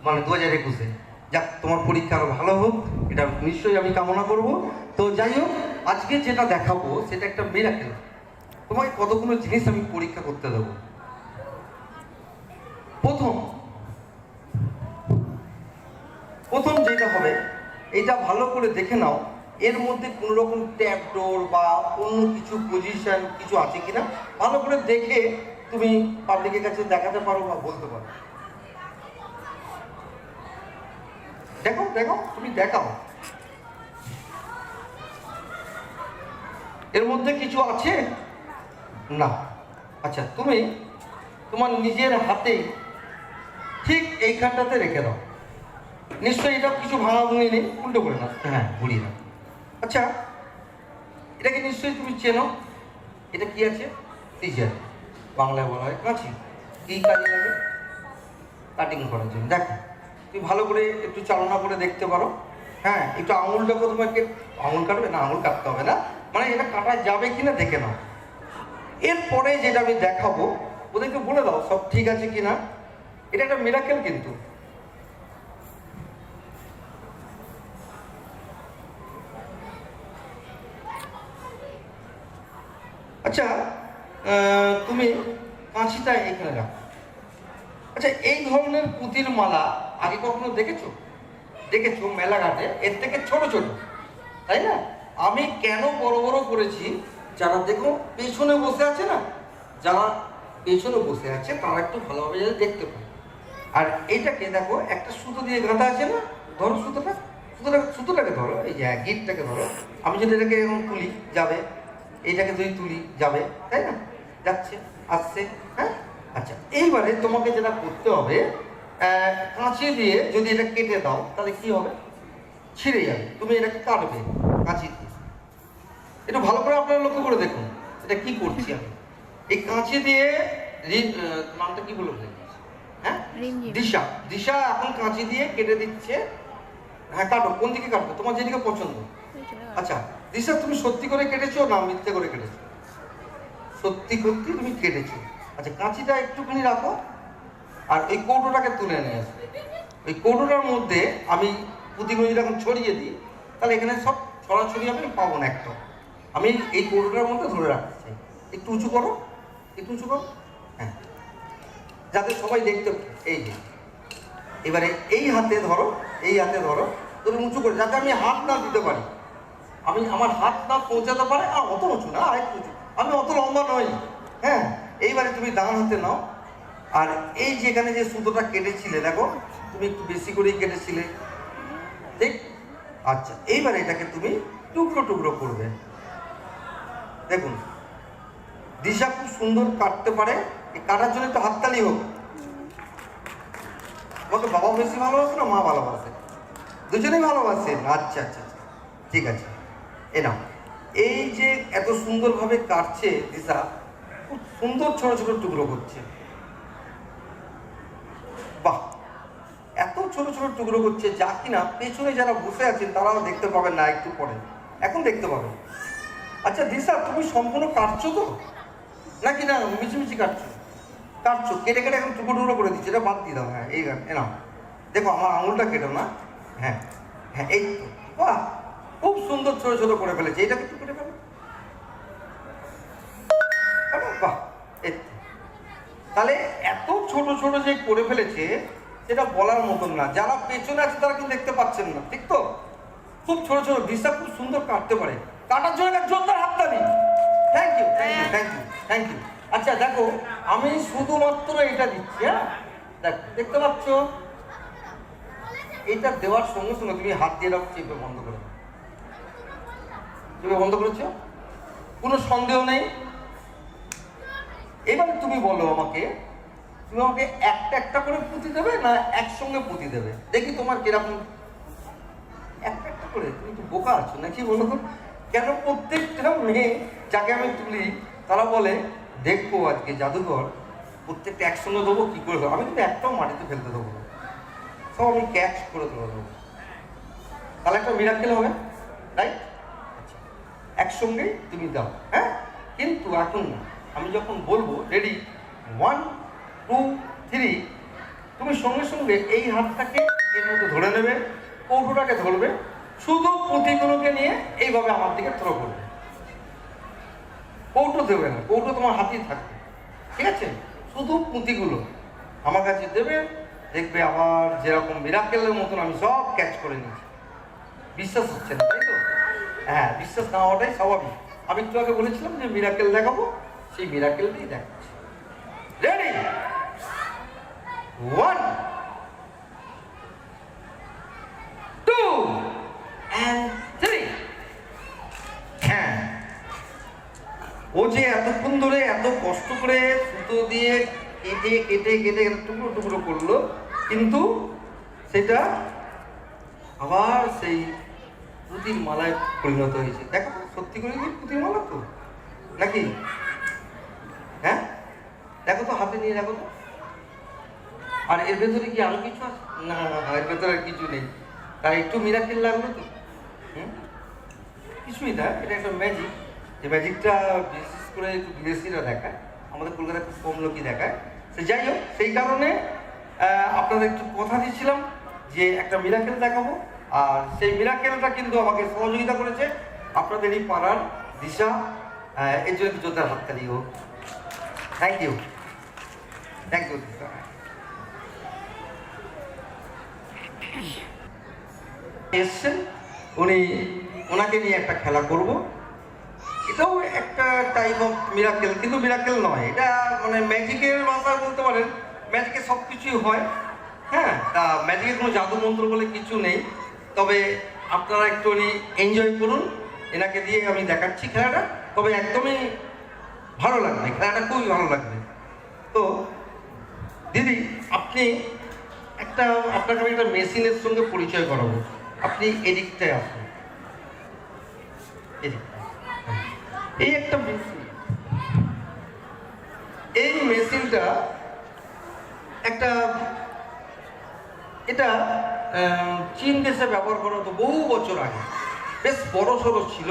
মানে 2021-এ। যাক, তোমার পরীক্ষা আরো ভালো হোক, এটা নিশ্চয়ই আমি কামনা করব। তো যাই হোক, আজকে যেটা দেখাবো সেটা একটা মিরাকেল। তোমাকে কতগুলো জিনিস আমি পরীক্ষা করতে দেবো। প্রথম প্রথম যেটা হবে, এটা ভালো করে দেখে নাও এর মধ্যে কোনো রকম ট্যাপ ডোর বা অন্য কিছু পজিশন কিছু আছে কিনা ভালো করে দেখে তুমি পাবলিকের কাছে দেখাতে পারো বা বলতে পারো। দেখো দেখো, তুমি দেখাও এর মধ্যে কিছু আছে না। আচ্ছা, তুমি তোমার নিজের হাতে ঠিক এইখানটাতে রেখে দাও। নিশ্চয়ই এটা কিছু ভাঙাভাঙি নেই, উল্টো করে না, হ্যাঁ ঘুরিয়ে দাও। আচ্ছা, এটাকে নিশ্চয়ই তুমি চেনো। এটা কি আছে? সিজার, বাংলায় বলা হয় কাঁচি। কি কাজে লাগে? কাটিং করার জন্য। দেখো, তুমি ভালো করে একটু চালনা করে দেখতে পারো। হ্যাঁ, একটু আঙুলটাকে তোমাকে, আঙুল কাটবে না, আঙুল কাটতে হবে না, মানে এটা কাটা যাবে কিনা দেখে নাও। এরপরে যেটা আমি দেখাবো ওদেরকে বলে দাও সব ঠিক আছে কিনা। এটা একটা মিরাকেল কিন্তু। আচ্ছা, তুমি কাঁচিটা এখানে রাখো। আচ্ছা, এই ধরনের পুঁতির মালা আগে কখনো দেখেছো? দেখেছো মেলাঘাটে, এর থেকে ছোট ছোট, তাই না? আমি কেন বড় বড় করেছি, যারা দেখো পেছনে বসে আছে না, যারা পেছনে বসে আছে তারা একটু ভালোভাবে যাতে দেখতে পায়। আর এইটাকে দেখো একটা সুতো দিয়ে গাঁথা আছে না, ধরো সুতোটাকে ধরো, এই যে গিটটাকে ধরো। আমি যদি এটাকে এরকম তুলি যাবে, এইটাকে যদি তুলি যাবে, তাই না? যাচ্ছে, আসছে, হ্যাঁ। আচ্ছা, এইবারে তোমাকে যেটা করতে হবে, কাঁচি দিয়ে যদি এটা কেটে দাও তাহলে কি হবে? ছিঁড়ে যাবে। তুমি এটাকে কাটবে কাঁচি দিয়ে। একটু ভালো করে আপনারা লক্ষ্য করে দেখুন এটা কি করছি আমি। এই কাঁচি দিয়ে নামটা কি বলে? হ্যাঁ, দিশা। দিশা এখন কাঁচি দিয়ে কেটে দিচ্ছে। হ্যাঁ, কাটো, কোন দিকে কাটবো তোমার যেদিকে পছন্দ। আচ্ছা দিশা, তুমি সত্যি করে কেটেছো না মিথ্যে করে কেটেছো? সত্যি সত্যি তুমি কেটেছো। আচ্ছা, কাঁচিটা একটুখানি রাখো আর এই কৌটোটাকে তুলে নিয়ে আসো। ওই কৌটোটার মধ্যে আমি পুঁতিগুলো যদি এখন ছড়িয়ে দিই তাহলে এখানে সব ছড়াছড়ি আমি পাবো না একটা। আমি এই কৌটোটার মধ্যে ধরে রাখতে চাই। একটু উঁচু করো, একটু উঁচু করো, হ্যাঁ, যাতে সবাই দেখতে। এই যে এবারে এই হাতে ধরো, এই হাতে ধরো, তুমি উঁচু করে, যাতে আমি হাত না দিতে পারি, আমি আমার হাত না পৌঁছাতে পারে। আর অত উঁচু না, আরেকটু উঁচু, আমি অত লম্বা নই। হ্যাঁ, এইবারে তুমি ডান হাতে নাও। আর এই যেখানে যে সুতোটা কেটেছিলে দেখো, তুমি একটু বেশি করেই কেটেছিলে, ঠিক? আচ্ছা, এইবারে এটাকে তুমি টুকরো টুকরো করবে। দেখুন, দিশা খুব সুন্দর কাটতে পারে। এই কাটার জন্য একটু হাততালি হোক। তোমাকে বাবা বেশি ভালোবাসে না মা ভালোবাসে? দুজনেই ভালোবাসেন। আচ্ছা আচ্ছা আচ্ছা, ঠিক আছে। এ নাও, এই যে এত সুন্দরভাবে কাটছে দিশা, খুব সুন্দর ছোট ছোট টুকরো করছে। বাহ, এত ছোট ছোট টুকরো করছে যা কিনা পেছনে যারা বসে আছেন তারাও দেখতে পাবেন না, একটু পরে, এখন দেখতে পাবেন। আচ্ছা দিশা, তুমি সম্পূর্ণ কাটছো তো নাকি না মিছিমিছি কাটছো? কাটছো, কেটে কেটে এখন টুকরো টুকরো করে দিচ্ছে, এটা বাদ দিয়ে দাও। হ্যাঁ, এই নাও, দেখো আমার আঙুলটা কেটো না। হ্যাঁ হ্যাঁ, এই তো, বাহ, খুব সুন্দর ছোট ছোট করে ফেলেছে। এইটাকে একটু কেটে ফেলো। বাহ, এই তো। তাহলে এত ছোট ছোট যে করে ফেলেছে সেটা বলার মতন না। যারা পেছনে আছে তারা কিন্তু দেখতে পাচ্ছেন না, ঠিক তো? খুব ছোট ছোট। দিশা খুব সুন্দর কাটতে পারে, কাটার জন্য একটা জোরদার হাততালি। Thank you, thank you, thank you, thank you. আচ্ছা দেখো, আমি শুধুমাত্র এটা দিচ্ছি। হ্যাঁ, দেখো, দেখতে পাচ্ছ? এটা দেওয়ার সঙ্গে সঙ্গে তুমি হাত দিয়ে রাখো, চেপে বন্ধ করে দাও। চেপে বন্ধ করেছো, কোনো সন্দেহ নেই। এবারে তুমি বলো আমাকে, তুমি আমাকে একটা একটা করে পুঁতি দেবে না একসঙ্গে পুঁতি দেবে? দেখি তোমার কিরকম। একটা একটা করে? তুমি তো বোকা আছো নাকি বলো তো? কেন প্রত্যেকটা মেয়ে যাকে আমি তুলি তারা বলে দেখবো আজকে জাদুঘর, প্রত্যেকটা একসঙ্গে দেবো কি করে দেবো? আমি কিন্তু একটাও মাটিতে ফেলতে দেবো না, সব আমি ক্যাচ করে দেবো। তাহলে একটা মিরাকেল হবে, রাইট? আচ্ছা, একসঙ্গেই তুমি দাও। হ্যাঁ, কিন্তু এখন না, আমি যখন বলবো রেডি 1 2 3, তুমি সঙ্গে সঙ্গে এই হাতটাকে এর মধ্যে ধরে নেবে, কৌটোটাকে ধরবে, শুধু পুঁতিগুলোকে নিয়ে এইভাবে আমার দিকে থ্রো করবে। কৌটো দেবে না, কৌটো তোমার হাতেই থাকবে, ঠিক আছে? শুধু পুঁতিগুলো আমার কাছে দেবে, দেখবে আবার যেরকম মিরাকেলের মতন আমি সব ক্যাচ করে নিয়েছি। বিশ্বাস হচ্ছে না, তাই তো? হ্যাঁ, বিশ্বাস না হওয়াটাই স্বাভাবিক। আমি একটু আগে বলেছিলাম যে মিরাকেল দেখাবো, সেই মিরাকেলটাই দেখাচ্ছি। Ready, 1 2 and 3। হ্যাঁ, ও যে এতক্ষণ ধরে এত কষ্ট করে সুতো দিয়ে কেটে কেটে কেটে টুকরো টুকরো করলো, কিন্তু সেটা আবার সেই পুঁতির মালায় পরিণত হয়েছে। দেখো তো, সত্যি করে কি পুঁতির মালা তো নাকি? হ্যাঁ, দেখো তো, হাতে নিয়ে দেখো তো। আর এর ভেতরে কি আরো কিছু আছে? না, এর ভেতরে আর কিছু নেই। তাই একটু মিরাকেল লাগলো তো? কিছুই না, এটা একটা ম্যাজিক। যে ম্যাজিকটা বিশেষ করে একটু বিদেশিরা দেখায়, আমাদের কলকাতায় খুব কম লোকই দেখায়। সে যাই হোক, সেই কারণে আপনাদের একটু কথা দিয়েছিলাম যে একটা মিরাকেল দেখাবো। আর সেই মিরাকেলটা কিন্তু আমাকে সহযোগিতা করেছে আপনাদের এই পাড়ার দিশা। এর জন্য জোরদার হাততালি হোক। থ্যাংক ইউ, থ্যাংক ইউ দিশা। এসছেন উনি, ওনাকে নিয়ে একটা খেলা করব। এটাও একটা টাইপ অফ মিরাকেল, কিন্তু মিরাকেল নয়, এটা মানে ম্যাজিকের ভাষায় বলতে পারেন। ম্যাজিকে সব কিছুই হয়। হ্যাঁ, তা ম্যাজিকের কোনো জাদু মন্ত্র বলে কিছু নেই। তবে আপনারা একটু এনজয় করুন, এনাকে দিয়ে আমি দেখাচ্ছি খেলাটা। তবে একদমই ভালো লাগবে, খেলাটা খুবই ভালো লাগবে। তো দিদি, আপনি আপনাকে আমি একটা মেশিনের সঙ্গে পরিচয় করাবো। আপনি এদিকটায় আসুন, এদিকটায়। এই একটা মেশিন, এই মেশিনটা এটা চীন দেশে ব্যবহার করা হতো বহু বছর আগে। বেশ বড় সড়ো ছিল।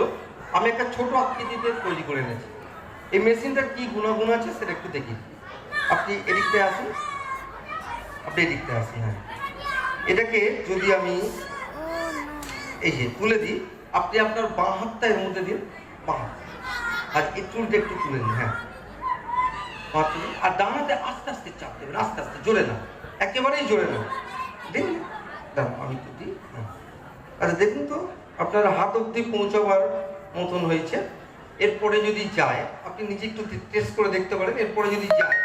আমি একটা ছোট আকৃতিতে তৈরি করে এনেছি। এই মেশিনটার কি গুণাগুণ আছে সেটা একটু দেখি। আপনি এদিকটায় আসুন, আপনি এদিকটায় আসুন। হ্যাঁ, এটাকে যদি আমি এই যে তুলে দিই, আপনি আপনার বাঁ হাতটা এর মধ্যে দিন, বাঁ হাত, আর এই চুলটা একটু তুলে নিন। হ্যাঁ, আর ডান হাতে আস্তে আস্তে চাপ দেবেন, আস্তে আস্তে, জোরে না, একেবারেই জোরে না। দেখুন, দাঁড়ান আমি একটু দিই। আচ্ছা, দেখুন তো, আপনার হাত অব্দি পৌঁছাবার মতন হয়েছে। এরপরে যদি যায়, আপনি নিজে একটু টেস্ট করে দেখতে পারেন। এরপরে যদি যায়,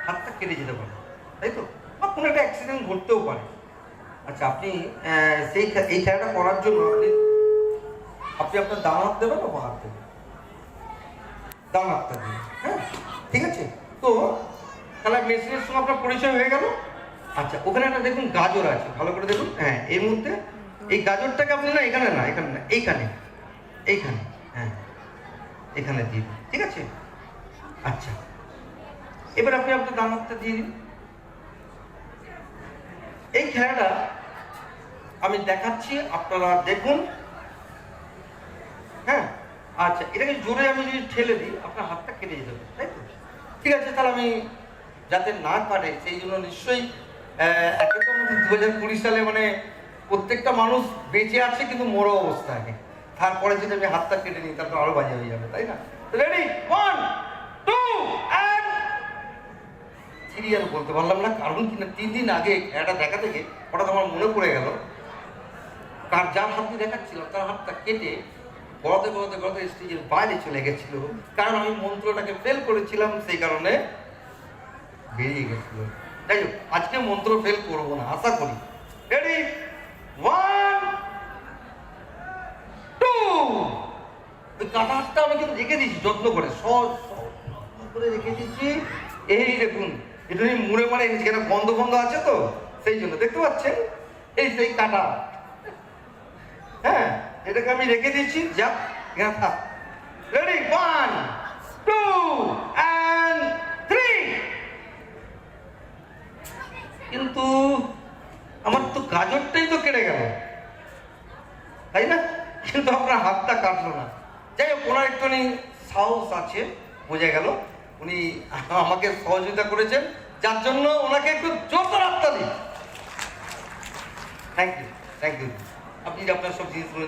হাতটা কেটে যেতে পারে, তাই তো? বা কোনো একটা অ্যাক্সিডেন্ট ঘটতেও পারে। আচ্ছা, আপনি এই খেলাটা করার জন্য আপনি আপনার ডান হাত দেবেন না বাঁ হাত দেবেন? ডান হাতটা দিন। হ্যাঁ, ঠিক আছে। তো তাহলে মেশিনের সঙ্গে আপনার পরিচয় হয়ে গেল। আচ্ছা, ওখানে একটা দেখুন গাজর আছে, ভালো করে দেখুন। হ্যাঁ, এর মধ্যে এই গাজরটাকে আপনি না এখানে না, এখানে না, এইখানে, এইখানে, হ্যাঁ, এখানে দিন, ঠিক আছে? আচ্ছা, এবার আপনি আপনার ডান হাতটা দিয়ে দিন। এই খেলাটা আমি দেখাচ্ছি, আপনারা দেখুন। হ্যাঁ, আচ্ছা, এটাকে জোরে আমি যদি ঠেলে দিই, আপনার হাতটা কেটে যেতে পারে, তাই তো? ঠিক আছে, তাহলে আমি যাতে না কাটে সেই জন্য নিশ্চয়ই একে তো আমাদের 2020 সালে মানে প্রত্যেকটা মানুষ বেঁচে আছে কিন্তু মরো অবস্থায়। তারপরে যদি আমি হাতটা কেটে নিই, তারপর আরো বাজে হয়ে যাবে, তাই না? Ready, 1 2 and 3। আর বলতে পারলাম না, কারণ কিনা 3 দিন আগে খেলাটা দেখা থেকে হঠাৎ আমার মনে পড়ে গেল, যার হাত দিয়ে দেখাচ্ছিলাম তার হাতটা কেটে গড়াতে গড়াতে গড়াতে স্টেজের বাইরে চলে গেছিল। কারণ আমি মন্ত্রটাকে ফেল করেছিলাম, সেই কারণে বেরিয়ে গেছিল। যাই হোক, আজকে মন্ত্র ফেল করবো না, আশা করি। রেডি, 1 2। ওই কাটা হাতটা আমি কিন্তু রেখে দিয়েছি যত্ন করে, সব করে রেখে দিচ্ছি। এই দেখুন, এটা মুড়ে মারে এনেছি, কেন বন্ধ বন্ধ আছে তো, সেই জন্য দেখতে পাচ্ছেন। এই সেই কাটা, হ্যাঁ, এটাকে আমি রেখে দিচ্ছি। যা, এখানে থাক। Ready, 1 2 and 3। কিন্তু আমার তো গাজরটাই তো কেটে গেল, তাই না? কিন্তু আপনার হাতটা কাটলো না। যাই হোক, ওনার একটুখানি সাহস আছে, বোঝা গেল। উনি আমাকে সহযোগিতা করেছেন যার জন্য ওনাকে একটু জোরদার হাততালি। থ্যাংক ইউ, আপনি আপনার সব জিনিসগুলো